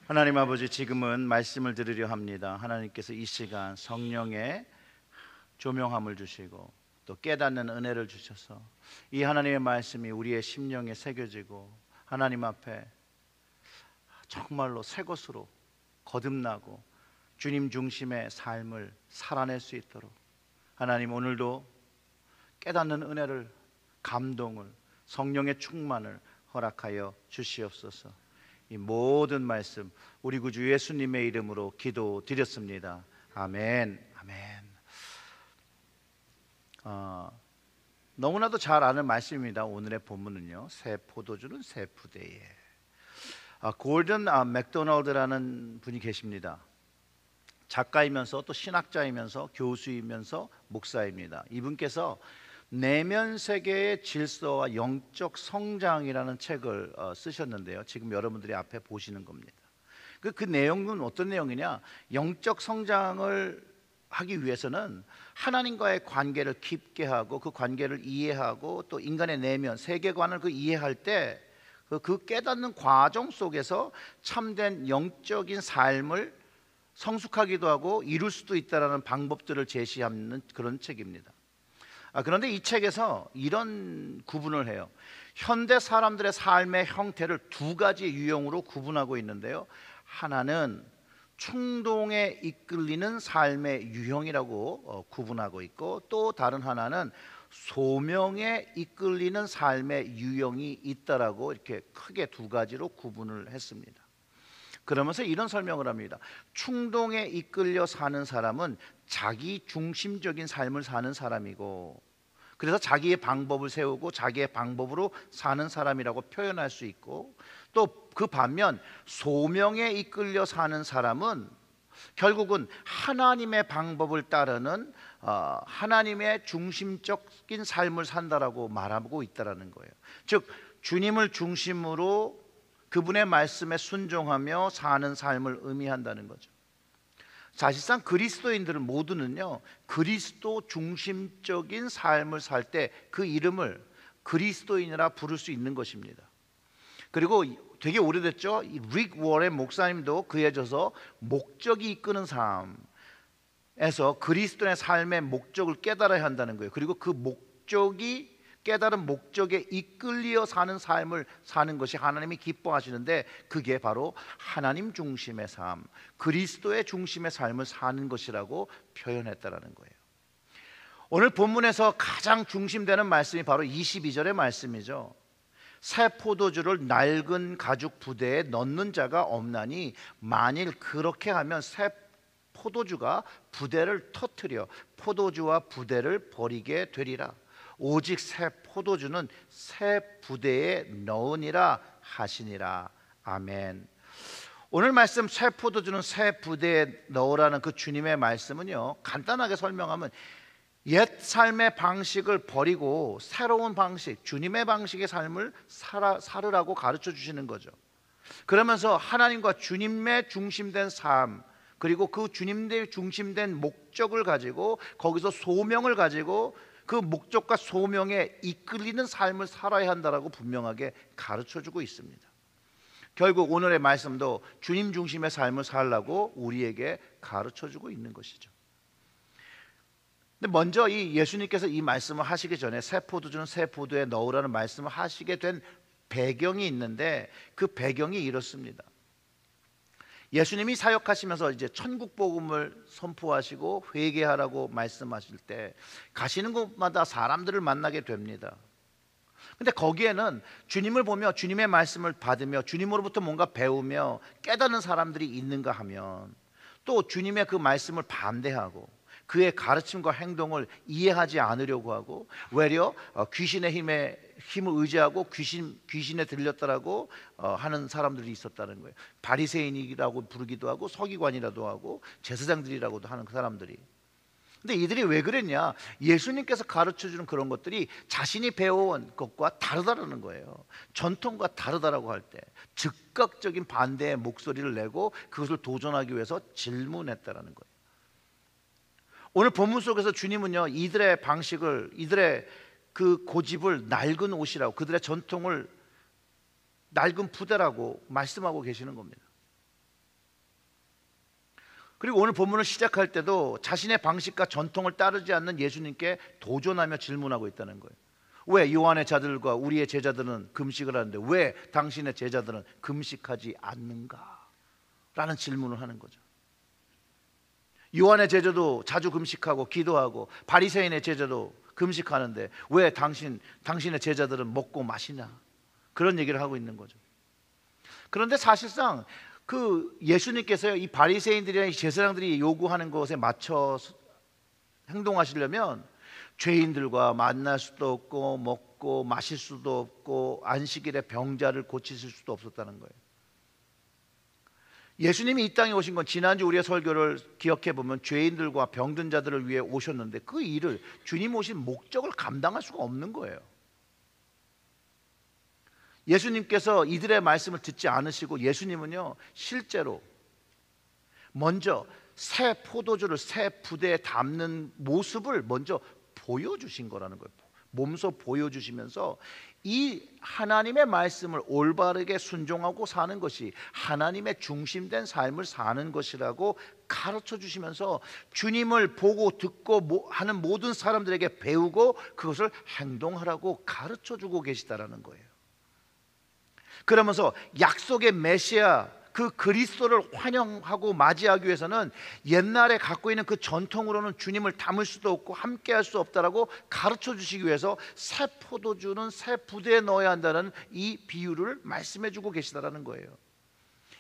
하나님 아버지, 지금은 말씀을 들으려 합니다. 하나님께서 이 시간 성령의 조명함을 주시고 또 깨닫는 은혜를 주셔서 이 하나님의 말씀이 우리의 심령에 새겨지고 하나님 앞에 정말로 새 것으로 거듭나고 주님 중심의 삶을 살아낼 수 있도록 하나님, 오늘도 깨닫는 은혜를, 감동을, 성령의 충만을 허락하여 주시옵소서. 이 모든 말씀 우리 구주 예수님의 이름으로 기도드렸습니다. 아멘. 아멘. 너무나도 잘 아는 말씀입니다. 오늘의 본문은요, 새 포도주는 새 부대에. 골든 맥도널드라는 분이 계십니다. 작가이면서 또 신학자이면서 교수이면서 목사입니다. 이분께서 내면 세계의 질서와 영적 성장이라는 책을 쓰셨는데요. 지금 여러분들이 앞에 보시는 겁니다. 그 내용은 어떤 내용이냐? 영적 성장을 하기 위해서는 하나님과의 관계를 깊게 하고 그 관계를 이해하고 또 인간의 내면 세계관을 이해할 때 그 깨닫는 과정 속에서 참된 영적인 삶을 성숙하기도 하고 이룰 수도 있다는 방법들을 제시하는 그런 책입니다. 그런데 이 책에서 이런 구분을 해요. 현대 사람들의 삶의 형태를 두 가지 유형으로 구분하고 있는데요, 하나는 충동에 이끌리는 삶의 유형이라고 구분하고 있고, 또 다른 하나는 소명에 이끌리는 삶의 유형이 있다라고 이렇게 크게 두 가지로 구분을 했습니다. 그러면서 이런 설명을 합니다. 충동에 이끌려 사는 사람은 자기 중심적인 삶을 사는 사람이고, 그래서 자기의 방법을 세우고 자기의 방법으로 사는 사람이라고 표현할 수 있고, 또 그 반면 소명에 이끌려 사는 사람은 결국은 하나님의 방법을 따르는 하나님의 중심적인 삶을 산다라고 말하고 있다라는 거예요. 즉, 주님을 중심으로 그분의 말씀에 순종하며 사는 삶을 의미한다는 거죠. 사실상 그리스도인들은 모두는요, 그리스도 중심적인 삶을 살 때 그 이름을 그리스도인이라 부를 수 있는 것입니다. 그리고 되게 오래됐죠. 릭 워렌 목사님도 그에 져서 목적이 이끄는 삶에서 그리스도의 삶의 목적을 깨달아야 한다는 거예요. 그리고 그 목적이 깨달은 목적에 이끌려 사는 삶을 사는 것이 하나님이 기뻐하시는데, 그게 바로 하나님 중심의 삶, 그리스도의 중심의 삶을 사는 것이라고 표현했다라는 거예요. 오늘 본문에서 가장 중심되는 말씀이 바로 22절의 말씀이죠. 새 포도주를 낡은 가죽 부대에 넣는 자가 없나니 만일 그렇게 하면 새 포도주가 부대를 터뜨려 포도주와 부대를 버리게 되리라. 오직 새 포도주는 새 부대에 넣으니라 하시니라. 아멘. 오늘 말씀 새 포도주는 새 부대에 넣으라는 그 주님의 말씀은요, 간단하게 설명하면 옛 삶의 방식을 버리고 새로운 방식, 주님의 방식의 삶을 살으라고 가르쳐 주시는 거죠. 그러면서 하나님과 주님의 중심된 삶, 그리고 그 주님의 중심된 목적을 가지고 거기서 소명을 가지고 그 목적과 소명에 이끌리는 삶을 살아야 한다라고 분명하게 가르쳐주고 있습니다. 결국 오늘의 말씀도 주님 중심의 삶을 살라고 우리에게 가르쳐주고 있는 것이죠. 근데 먼저 이 예수님께서 이 말씀을 하시기 전에 새 포도주는 새 포도에 넣으라는 말씀을 하시게 된 배경이 있는데, 그 배경이 이렇습니다. 예수님이 사역하시면서 이제 천국 복음을 선포하시고 회개하라고 말씀하실 때 가시는 곳마다 사람들을 만나게 됩니다. 근데 거기에는 주님을 보며 주님의 말씀을 받으며 주님으로부터 뭔가 배우며 깨닫는 사람들이 있는가 하면, 또 주님의 그 말씀을 반대하고 그의 가르침과 행동을 이해하지 않으려고 하고 외려 귀신의 힘을 의지하고 귀신에 들렸다라고 하는 사람들이 있었다는 거예요. 바리새인이라고 부르기도 하고 서기관이라도 하고 제사장들이라고도 하는 그 사람들이. 근데 이들이 왜 그랬냐? 예수님께서 가르쳐주는 그런 것들이 자신이 배워온 것과 다르다라는 거예요. 전통과 다르다라고 할 때 즉각적인 반대의 목소리를 내고 그것을 도전하기 위해서 질문했다라는 거예요. 오늘 본문 속에서 주님은요, 이들의 방식을, 이들의 그 고집을 낡은 옷이라고, 그들의 전통을 낡은 부대라고 말씀하고 계시는 겁니다. 그리고 오늘 본문을 시작할 때도 자신의 방식과 전통을 따르지 않는 예수님께 도전하며 질문하고 있다는 거예요. 왜 요한의 자들과 우리의 제자들은 금식을 하는데 왜 당신의 제자들은 금식하지 않는가? 라는 질문을 하는 거죠. 요한의 제자도 자주 금식하고 기도하고 바리새인의 제자도 금식하는데 왜 당신의 제자들은 먹고 마시냐? 그런 얘기를 하고 있는 거죠. 그런데 사실상 그 예수님께서요, 이 바리새인들이나 제사장들이 요구하는 것에 맞춰 행동하시려면 죄인들과 만날 수도 없고 먹고 마실 수도 없고 안식일에 병자를 고치실 수도 없었다는 거예요. 예수님이 이 땅에 오신 건 지난주 우리의 설교를 기억해 보면 죄인들과 병든 자들을 위해 오셨는데 그 일을 주님 오신 목적을 감당할 수가 없는 거예요. 예수님께서 이들의 말씀을 듣지 않으시고 예수님은요 실제로 먼저 새 포도주를 새 부대에 담는 모습을 먼저 보여주신 거라는 거예요. 몸소 보여주시면서 이 하나님의 말씀을 올바르게 순종하고 사는 것이 하나님의 중심된 삶을 사는 것이라고 가르쳐 주시면서 주님을 보고 듣고 하는 모든 사람들에게 배우고 그것을 행동하라고 가르쳐 주고 계시다라는 거예요. 그러면서 약속의 메시아 그 그리스도를 환영하고 맞이하기 위해서는 옛날에 갖고 있는 그 전통으로는 주님을 담을 수도 없고 함께할 수 없다라고 가르쳐 주시기 위해서 새 포도주는 새 부대에 넣어야 한다는 이 비유를 말씀해 주고 계시다라는 거예요.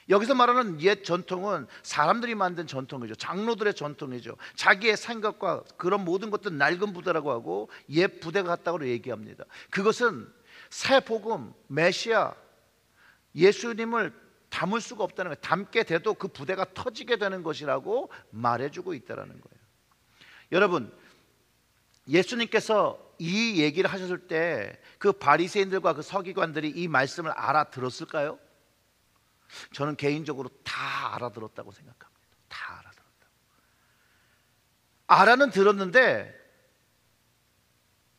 여기서 말하는 옛 전통은 사람들이 만든 전통이죠. 장로들의 전통이죠. 자기의 생각과 그런 모든 것들 낡은 부대라고 하고 옛 부대 같다고 얘기합니다. 그것은 새 복음, 메시아 예수님을 담을 수가 없다는 거예요. 담게 돼도 그 부대가 터지게 되는 것이라고 말해주고 있다는 거예요. 여러분, 예수님께서 이 얘기를 하셨을 때 그 바리새인들과 그 서기관들이 이 말씀을 알아들었을까요? 저는 개인적으로 다 알아들었다고 생각합니다. 다 알아들었다. 알아는 들었는데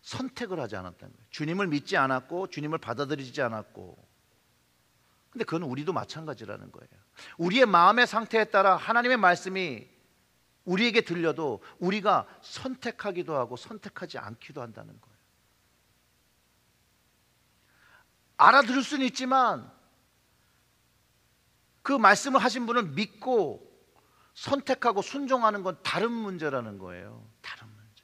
선택을 하지 않았다는 거예요. 주님을 믿지 않았고 주님을 받아들이지 않았고. 근데 그건 우리도 마찬가지라는 거예요. 우리의 마음의 상태에 따라 하나님의 말씀이 우리에게 들려도 우리가 선택하기도 하고 선택하지 않기도 한다는 거예요. 알아들을 수는 있지만 그 말씀을 하신 분을 믿고 선택하고 순종하는 건 다른 문제라는 거예요. 다른 문제.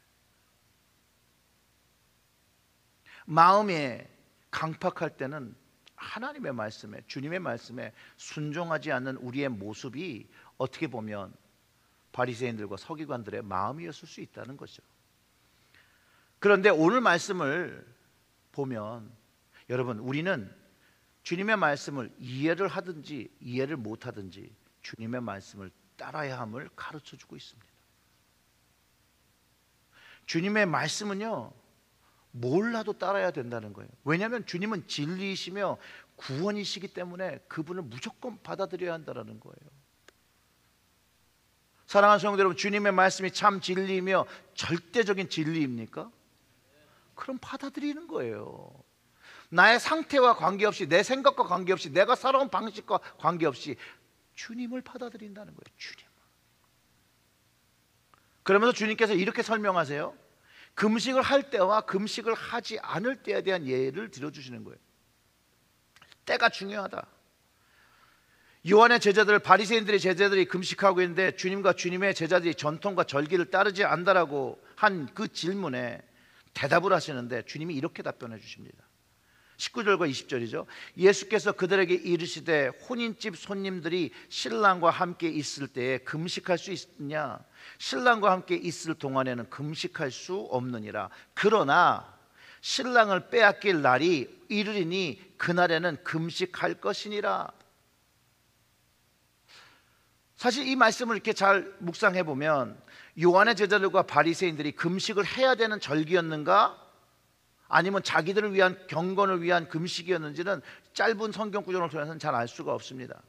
마음에 강팍할 때는 하나님의 말씀에, 주님의 말씀에 순종하지 않는 우리의 모습이 어떻게 보면 바리새인들과 서기관들의 마음이었을 수 있다는 거죠. 그런데 오늘 말씀을 보면 여러분, 우리는 주님의 말씀을 이해를 하든지 이해를 못하든지 주님의 말씀을 따라야 함을 가르쳐 주고 있습니다. 주님의 말씀은요 몰라도 따라야 된다는 거예요. 왜냐하면 주님은 진리이시며 구원이시기 때문에 그분을 무조건 받아들여야 한다는 거예요. 사랑하는 성도 여러분, 주님의 말씀이 참 진리이며 절대적인 진리입니까? 그럼 받아들이는 거예요. 나의 상태와 관계없이, 내 생각과 관계없이, 내가 살아온 방식과 관계없이 주님을 받아들인다는 거예요. 주님. 그러면서 주님께서 이렇게 설명하세요. 금식을 할 때와 금식을 하지 않을 때에 대한 예를 들어주시는 거예요. 때가 중요하다. 요한의 제자들, 바리새인들의 제자들이 금식하고 있는데 주님과 주님의 제자들이 전통과 절기를 따르지 않는다라고 한 그 질문에 대답을 하시는데 주님이 이렇게 답변해 주십니다. 19절과 20절이죠. 예수께서 그들에게 이르시되 혼인집 손님들이 신랑과 함께 있을 때에 금식할 수 있느냐? 신랑과 함께 있을 동안에는 금식할 수 없느니라. 그러나 신랑을 빼앗길 날이 이르리니 그날에는 금식할 것이니라. 사실 이 말씀을 이렇게 잘 묵상해 보면 요한의 제자들과 바리새인들이 금식을 해야 되는 절기였는가? 아니면 자기들을 위한 경건을 위한 금식이었는지는 짧은 성경 구절을 통해서는 잘 알 수가 없습니다.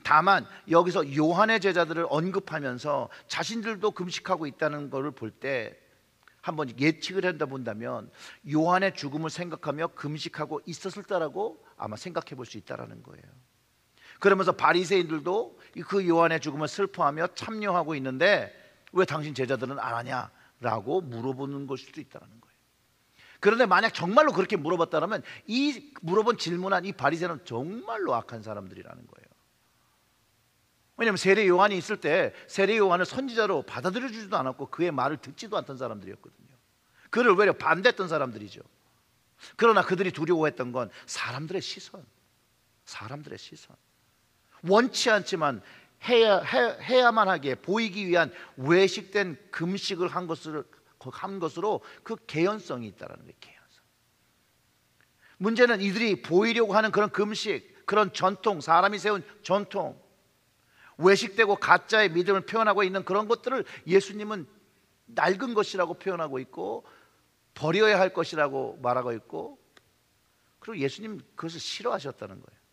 다만 여기서 요한의 제자들을 언급하면서 자신들도 금식하고 있다는 것을 볼 때 한번 예측을 한다 본다면 요한의 죽음을 생각하며 금식하고 있었을 때라고 아마 생각해 볼 수 있다는 거예요. 그러면서 바리새인들도 그 요한의 죽음을 슬퍼하며 참여하고 있는데 왜 당신 제자들은 안 하냐라고 물어보는 것일 수도 있다는 거예요. 그런데 만약 정말로 그렇게 물어봤다면 이 물어본 질문한 이 바리새인은 정말로 악한 사람들이라는 거예요. 왜냐하면 세례 요한이 있을 때 세례 요한을 선지자로 받아들여 주지도 않았고 그의 말을 듣지도 않던 사람들이었거든요. 그를 오히려 반대했던 사람들이죠. 그러나 그들이 두려워했던 건 사람들의 시선, 사람들의 시선. 원치 않지만 해야만 하게 보이기 위한 외식된 금식을 한 것으로 그 개연성이 있다는 거예요. 개연성. 문제는 이들이 보이려고 하는 그런 금식, 그런 전통, 사람이 세운 전통, 외식되고 가짜의 믿음을 표현하고 있는 그런 것들을 예수님은 낡은 것이라고 표현하고 있고 버려야 할 것이라고 말하고 있고, 그리고 예수님 그것을 싫어하셨다는 거예요.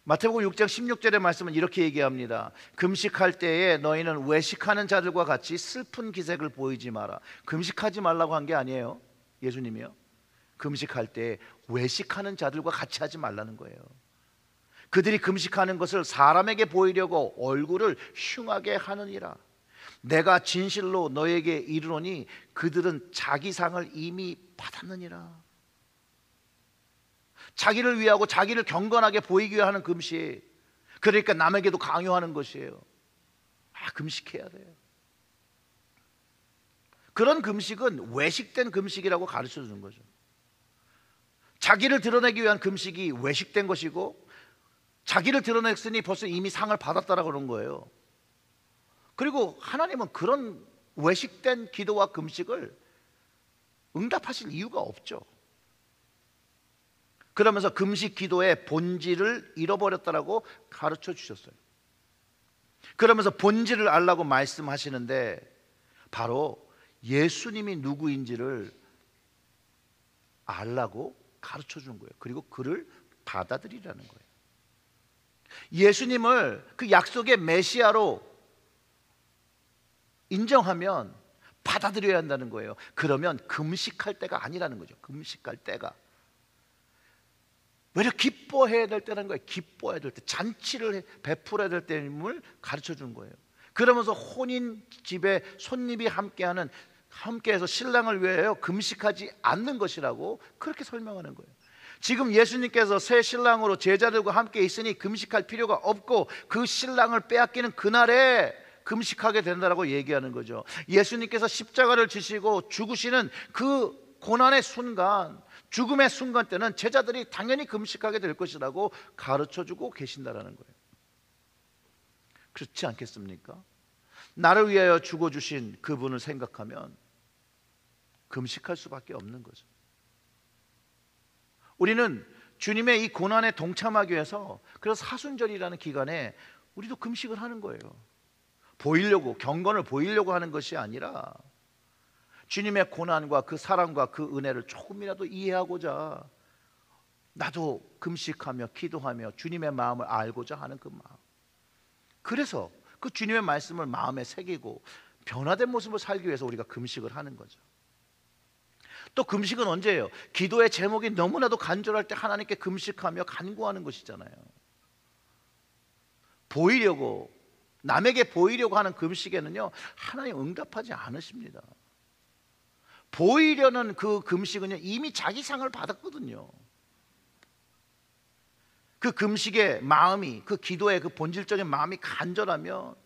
마태복음 6장 16절의 말씀은 이렇게 얘기합니다. 금식할 때에 너희는 외식하는 자들과 같이 슬픈 기색을 보이지 마라. 금식하지 말라고 한 게 아니에요, 예수님이요. 금식할 때 외식하는 자들과 같이 하지 말라는 거예요. 그들이 금식하는 것을 사람에게 보이려고 얼굴을 흉하게 하느니라. 내가 진실로 너에게 이르노니 그들은 자기 상을 이미 받았느니라. 자기를 위하고 자기를 경건하게 보이기 위해 하는 금식, 그러니까 남에게도 강요하는 것이에요. 금식해야 돼요. 그런 금식은 외식된 금식이라고 가르쳐 주는 거죠. 자기를 드러내기 위한 금식이 외식된 것이고, 자기를 드러냈으니 벌써 이미 상을 받았다라고 그런 거예요. 그리고 하나님은 그런 외식된 기도와 금식을 응답하실 이유가 없죠. 그러면서 금식 기도의 본질을 잃어버렸다라고 가르쳐 주셨어요. 그러면서 본질을 알라고 말씀하시는데 바로 예수님이 누구인지를 알라고 가르쳐 준 거예요. 그리고 그를 받아들이라는 거예요. 예수님을 그 약속의 메시아로 인정하면 받아들여야 한다는 거예요. 그러면 금식할 때가 아니라는 거죠. 금식할 때가 왜 기뻐해야 될 때라는 거예요. 기뻐해야 될 때, 잔치를 베풀어야 될 때임을 가르쳐 준 거예요. 그러면서 혼인 집에 손님이 함께해서 신랑을 위하여 금식하지 않는 것이라고 그렇게 설명하는 거예요. 지금 예수님께서 새 신랑으로 제자들과 함께 있으니 금식할 필요가 없고 그 신랑을 빼앗기는 그날에 금식하게 된다라고 얘기하는 거죠. 예수님께서 십자가를 지시고 죽으시는 그 고난의 순간, 죽음의 순간 때는 제자들이 당연히 금식하게 될 것이라고 가르쳐주고 계신다라는 거예요. 그렇지 않겠습니까? 나를 위하여 죽어주신 그분을 생각하면 금식할 수밖에 없는 거죠. 우리는 주님의 이 고난에 동참하기 위해서 그래서 사순절이라는 기간에 우리도 금식을 하는 거예요. 보이려고, 경건을 보이려고 하는 것이 아니라 주님의 고난과 그 사랑과 그 은혜를 조금이라도 이해하고자 나도 금식하며 기도하며 주님의 마음을 알고자 하는 그 마음, 그래서 그 주님의 말씀을 마음에 새기고 변화된 모습을 살기 위해서 우리가 금식을 하는 거죠. 또 금식은 언제예요? 기도의 제목이 너무나도 간절할 때 하나님께 금식하며 간구하는 것이잖아요. 보이려고, 남에게 보이려고 하는 금식에는요 하나님 응답하지 않으십니다. 보이려는 그 금식은요 이미 자기 상을 받았거든요. 그 금식의 마음이, 그 기도의 그 본질적인 마음이 간절하면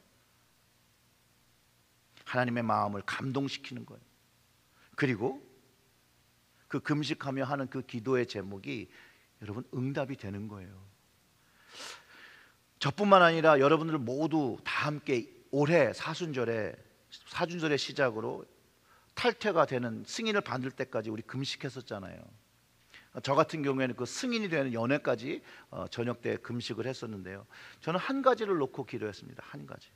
하나님의 마음을 감동시키는 거예요. 그리고 그 금식하며 하는 그 기도의 제목이 여러분 응답이 되는 거예요. 저뿐만 아니라 여러분들 모두 다 함께 올해 사순절의 시작으로 탈퇴가 되는 승인을 받을 때까지 우리 금식했었잖아요. 저 같은 경우에는 그 승인이 되는 연회까지 저녁 때 금식을 했었는데요. 저는 한 가지를 놓고 기도했습니다. 한 가지.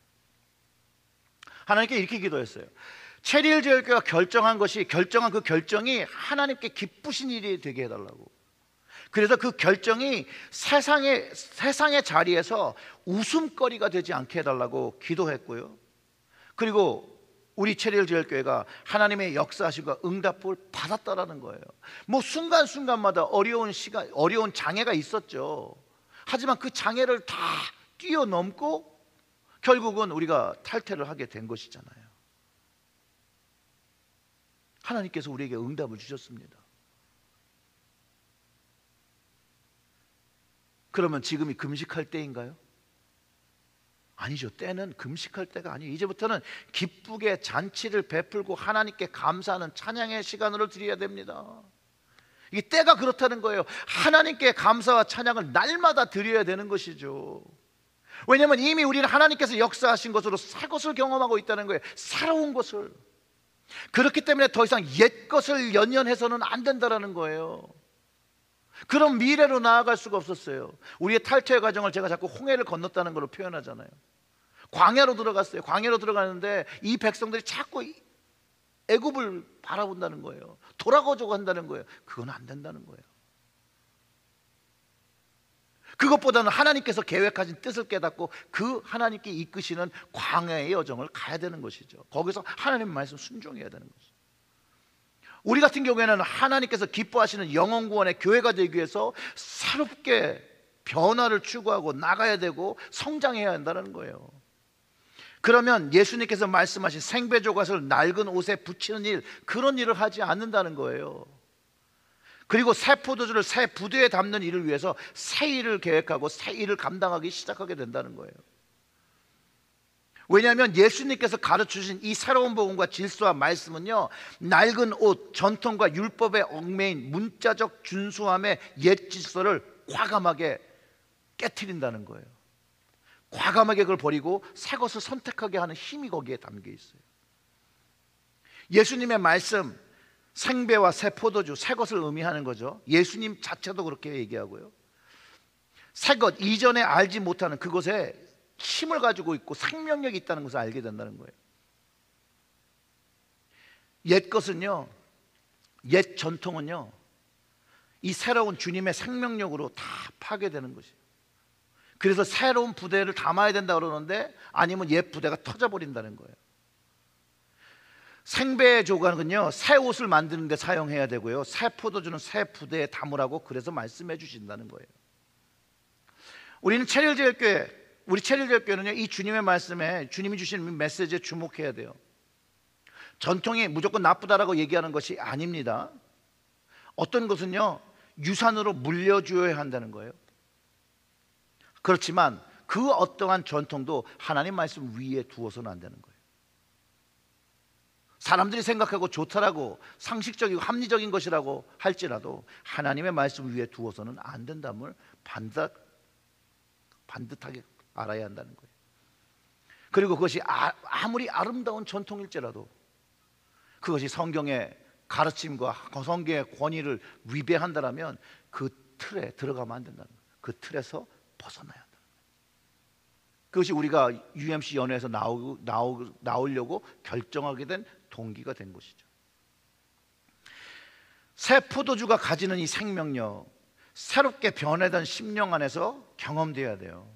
하나님께 이렇게 기도했어요. 체리힐 제일교회가 결정한 그 결정이 하나님께 기쁘신 일이 되게 해달라고. 그래서 그 결정이 세상의 자리에서 웃음거리가 되지 않게 해달라고 기도했고요. 그리고 우리 체리힐 제일교회가 하나님의 역사하심과 응답을 받았다라는 거예요. 뭐 순간순간마다 어려운 장애가 있었죠. 하지만 그 장애를 다 뛰어넘고 결국은 우리가 탈퇴를 하게 된 것이잖아요. 하나님께서 우리에게 응답을 주셨습니다. 그러면 지금이 금식할 때인가요? 아니죠. 때는 금식할 때가 아니에요. 이제부터는 기쁘게 잔치를 베풀고 하나님께 감사하는 찬양의 시간으로 드려야 됩니다. 이게 때가 그렇다는 거예요. 하나님께 감사와 찬양을 날마다 드려야 되는 것이죠. 왜냐하면 이미 우리는 하나님께서 역사하신 것으로 새 것을 경험하고 있다는 거예요. 새로운 것을. 그렇기 때문에 더 이상 옛 것을 연연해서는 안 된다는 거예요. 그럼 미래로 나아갈 수가 없었어요. 우리의 탈퇴 과정을 제가 자꾸 홍해를 건넜다는 걸로 표현하잖아요. 광야로 들어갔어요. 광야로 들어가는데 이 백성들이 자꾸 애굽을 바라본다는 거예요. 돌아가자고 한다는 거예요. 그건 안 된다는 거예요. 그것보다는 하나님께서 계획하신 뜻을 깨닫고 그 하나님께 이끄시는 광야의 여정을 가야 되는 것이죠. 거기서 하나님의 말씀 순종해야 되는 것이죠. 우리 같은 경우에는 하나님께서 기뻐하시는 영혼 구원의 교회가 되기 위해서 새롭게 변화를 추구하고 나가야 되고 성장해야 한다는 거예요. 그러면 예수님께서 말씀하신 생배조각을 낡은 옷에 붙이는 일, 그런 일을 하지 않는다는 거예요. 그리고 새 포도주를 새 부대에 담는 일을 위해서 새 일을 계획하고 새 일을 감당하기 시작하게 된다는 거예요. 왜냐하면 예수님께서 가르쳐주신 이 새로운 복음과 질서와 말씀은요, 낡은 옷, 전통과 율법에 얽매인 문자적 준수함의 옛 질서를 과감하게 깨트린다는 거예요. 과감하게 그걸 버리고 새 것을 선택하게 하는 힘이 거기에 담겨 있어요. 예수님의 말씀, 생배와 새 포도주, 새 것을 의미하는 거죠. 예수님 자체도 그렇게 얘기하고요. 새 것, 이전에 알지 못하는 그것에 힘을 가지고 있고 생명력이 있다는 것을 알게 된다는 거예요. 옛 것은요, 옛 전통은요, 이 새로운 주님의 생명력으로 다 파괴되는 것이에요. 그래서 새로운 부대를 담아야 된다 그러는데 아니면 옛 부대가 터져버린다는 거예요. 생배 조각은요, 새 옷을 만드는 데 사용해야 되고요, 새 포도주는 새 부대에 담으라고 그래서 말씀해 주신다는 거예요. 우리는 체릴제일교회, 우리 체릴제일교회는요, 이 주님의 말씀에, 주님이 주시는 메시지에 주목해야 돼요. 전통이 무조건 나쁘다라고 얘기하는 것이 아닙니다. 어떤 것은요, 유산으로 물려줘야 한다는 거예요. 그렇지만 그 어떠한 전통도 하나님 말씀 위에 두어서는 안 되는 거예요. 사람들이 생각하고 좋다라고 상식적이고 합리적인 것이라고 할지라도 하나님의 말씀 위에 두어서는 안 된다는 걸 반듯하게 알아야 한다는 거예요. 그리고 그것이 아무리 아름다운 전통일지라도 그것이 성경의 가르침과 성경의 권위를 위배한다면 그 틀에 들어가면 안 된다는 거예요. 그 틀에서 벗어나야 한다는 거예요. 그것이 우리가 UMC 연회에서 나오려고 결정하게 된 동기가 된 것이죠. 새 포도주가 가지는 이 생명력, 새롭게 변해던 심령 안에서 경험되어야 돼요.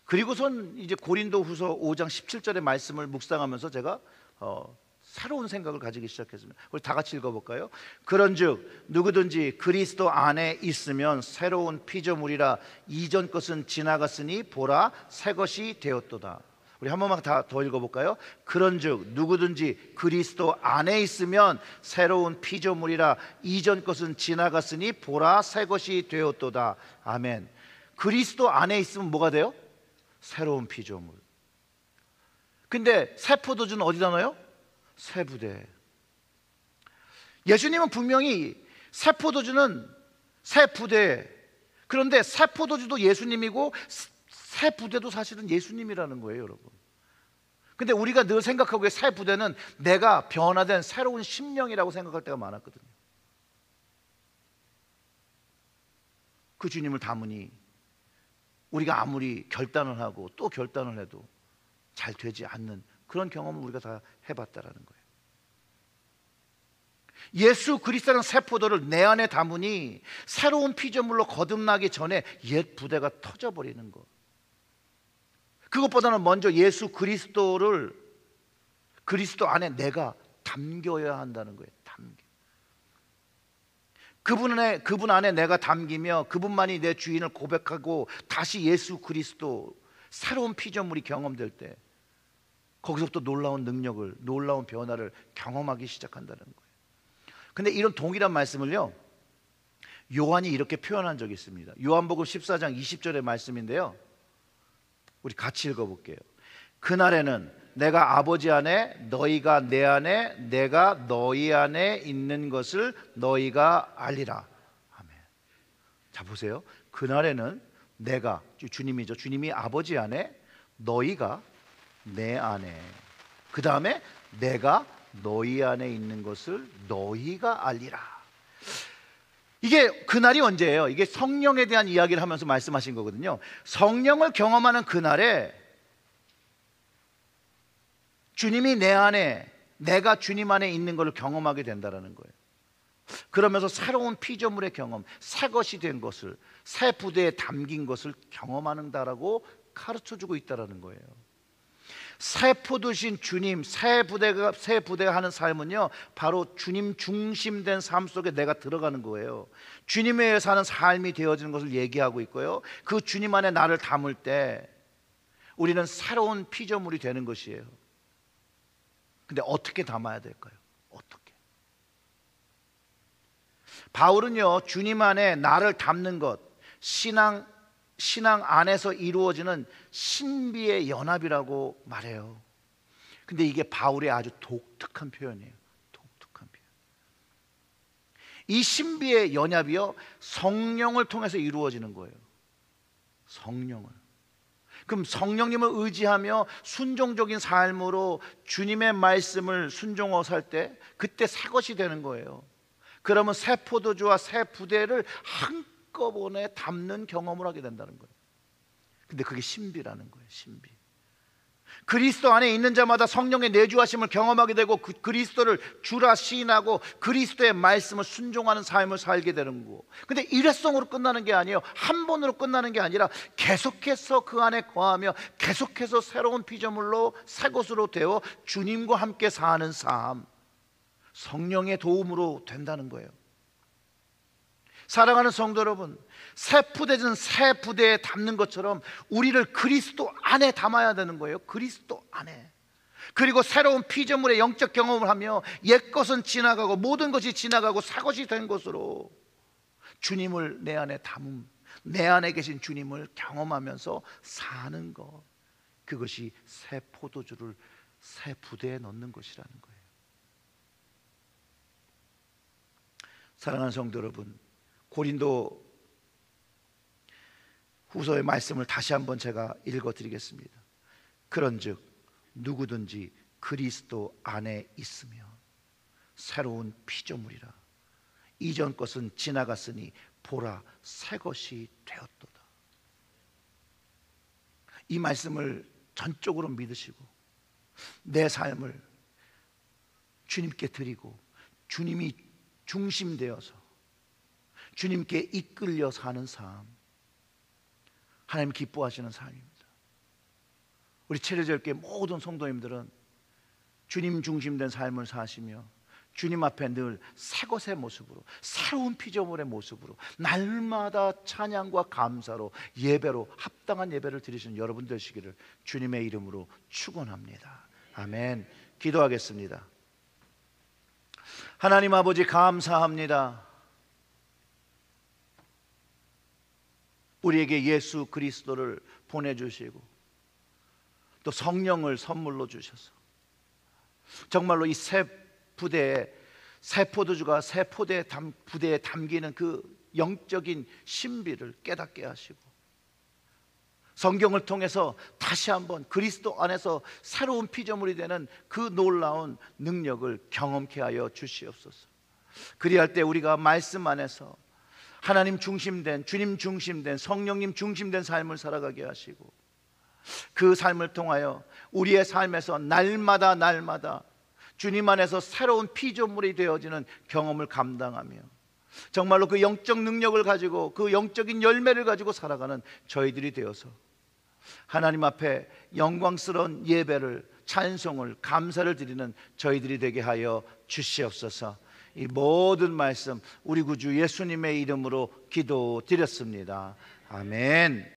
그리고선 이제 고린도후서 5장 17절의 말씀을 묵상하면서 제가 새로운 생각을 가지기 시작했습니다. 우리 다 같이 읽어볼까요? 그런즉 누구든지 그리스도 안에 있으면 새로운 피조물이라, 이전 것은 지나갔으니 보라 새 것이 되었도다. 우리 한 번만 더 읽어볼까요? 그런즉 누구든지 그리스도 안에 있으면 새로운 피조물이라, 이전 것은 지나갔으니 보라 새 것이 되었도다. 아멘. 그리스도 안에 있으면 뭐가 돼요? 새로운 피조물. 근데 새 포도주는 어디다 넣어요? 새 부대. 예수님은 분명히 새 포도주는 새 부대, 그런데 새 포도주도 예수님이고 새 부대도 사실은 예수님이라는 거예요, 여러분. 근데 우리가 늘 생각하고 새 부대는 내가 변화된 새로운 심령이라고 생각할 때가 많았거든요. 그 주님을 담으니 우리가 아무리 결단을 하고 또 결단을 해도 잘 되지 않는 그런 경험을 우리가 다 해봤다라는 거예요. 예수 그리스도라는 새 포도를 내 안에 담으니 새로운 피조물로 거듭나기 전에 옛 부대가 터져버리는 것. 그것보다는 먼저 예수 그리스도를, 그리스도 안에 내가 담겨야 한다는 거예요. 그분 안에 내가 담기며 그분만이 내 주인을 고백하고 다시 예수 그리스도 새로운 피조물이 경험될 때 거기서부터 놀라운 능력을, 놀라운 변화를 경험하기 시작한다는 거예요. 근데 이런 동일한 말씀을요, 요한이 이렇게 표현한 적이 있습니다. 요한복음 14장 20절의 말씀인데요, 우리 같이 읽어볼게요. 그날에는 내가 아버지 안에, 너희가 내 안에, 내가 너희 안에 있는 것을 너희가 알리라. 아멘. 자, 보세요. 그날에는 내가, 주님이죠, 주님이 아버지 안에, 너희가 내 안에, 그 다음에 내가 너희 안에 있는 것을 너희가 알리라. 이게 그날이 언제예요? 이게 성령에 대한 이야기를 하면서 말씀하신 거거든요. 성령을 경험하는 그날에 주님이 내 안에, 내가 주님 안에 있는 것을 경험하게 된다는 거예요. 그러면서 새로운 피조물의 경험, 새 것이 된 것을, 새 부대에 담긴 것을 경험하는다라고 가르쳐주고 있다는 거예요. 새 포도신 주님, 새 부대가 하는 삶은요, 바로 주님 중심된 삶 속에 내가 들어가는 거예요. 주님에 의해 사는 삶이 되어지는 것을 얘기하고 있고요, 그 주님 안에 나를 담을 때 우리는 새로운 피조물이 되는 것이에요. 근데 어떻게 담아야 될까요? 어떻게? 바울은요, 주님 안에 나를 담는 것, 신앙 안에서 이루어지는 신비의 연합이라고 말해요. 근데 이게 바울의 아주 독특한 표현이에요. 독특한 표현. 이 신비의 연합이요, 성령을 통해서 이루어지는 거예요. 성령을. 그럼 성령님을 의지하며 순종적인 삶으로 주님의 말씀을 순종하고 살 때 그때 새 것이 되는 거예요. 그러면 새 포도주와 새 부대를 한꺼번에 담는 경험을 하게 된다는 거예요. 근데 그게 신비라는 거예요. 신비. 그리스도 안에 있는 자마다 성령의 내주하심을 경험하게 되고 그리스도를 주라 시인하고 그리스도의 말씀을 순종하는 삶을 살게 되는 거고, 근데 일회성으로 끝나는 게 아니에요. 한 번으로 끝나는 게 아니라 계속해서 그 안에 거하며 계속해서 새로운 피조물로 새 것으로 되어 주님과 함께 사는 삶, 성령의 도움으로 된다는 거예요. 사랑하는 성도 여러분, 새 부대는 새 부대에 담는 것처럼 우리를 그리스도 안에 담아야 되는 거예요. 그리스도 안에. 그리고 새로운 피조물의 영적 경험을 하며 옛것은 지나가고 모든 것이 지나가고 새 것이 된 것으로 주님을 내 안에 담음, 내 안에 계신 주님을 경험하면서 사는 것, 그것이 새 포도주를 새 부대에 넣는 것이라는 거예요. 사랑하는 성도 여러분, 고린도 후서의 말씀을 다시 한번 제가 읽어드리겠습니다. 그런즉 누구든지 그리스도 안에 있으면 새로운 피조물이라. 이전 것은 지나갔으니 보라 새 것이 되었도다. 이 말씀을 전적으로 믿으시고 내 삶을 주님께 드리고 주님이 중심되어서 주님께 이끌려 사는 삶, 하나님 기뻐하시는 삶입니다. 우리 체려절교회 모든 성도님들은 주님 중심된 삶을 사시며 주님 앞에 늘 새 것의 모습으로, 새로운 피조물의 모습으로 날마다 찬양과 감사로 예배로 합당한 예배를 드리시는 여러분 되시기를 주님의 이름으로 축원합니다. 아멘. 기도하겠습니다. 하나님 아버지, 감사합니다. 우리에게 예수 그리스도를 보내주시고 또 성령을 선물로 주셔서 정말로 이 새 부대에, 새 포도주가 새 부대에 담기는 그 영적인 신비를 깨닫게 하시고 성경을 통해서 다시 한번 그리스도 안에서 새로운 피조물이 되는 그 놀라운 능력을 경험케 하여 주시옵소서. 그리할 때 우리가 말씀 안에서 하나님 중심된, 주님 중심된, 성령님 중심된 삶을 살아가게 하시고 그 삶을 통하여 우리의 삶에서 날마다 주님 안에서 새로운 피조물이 되어지는 경험을 감당하며 정말로 그 영적 능력을 가지고 그 영적인 열매를 가지고 살아가는 저희들이 되어서 하나님 앞에 영광스러운 예배를, 찬송을, 감사를 드리는 저희들이 되게 하여 주시옵소서. 이 모든 말씀 우리 구주 예수님의 이름으로 기도드렸습니다. 아멘.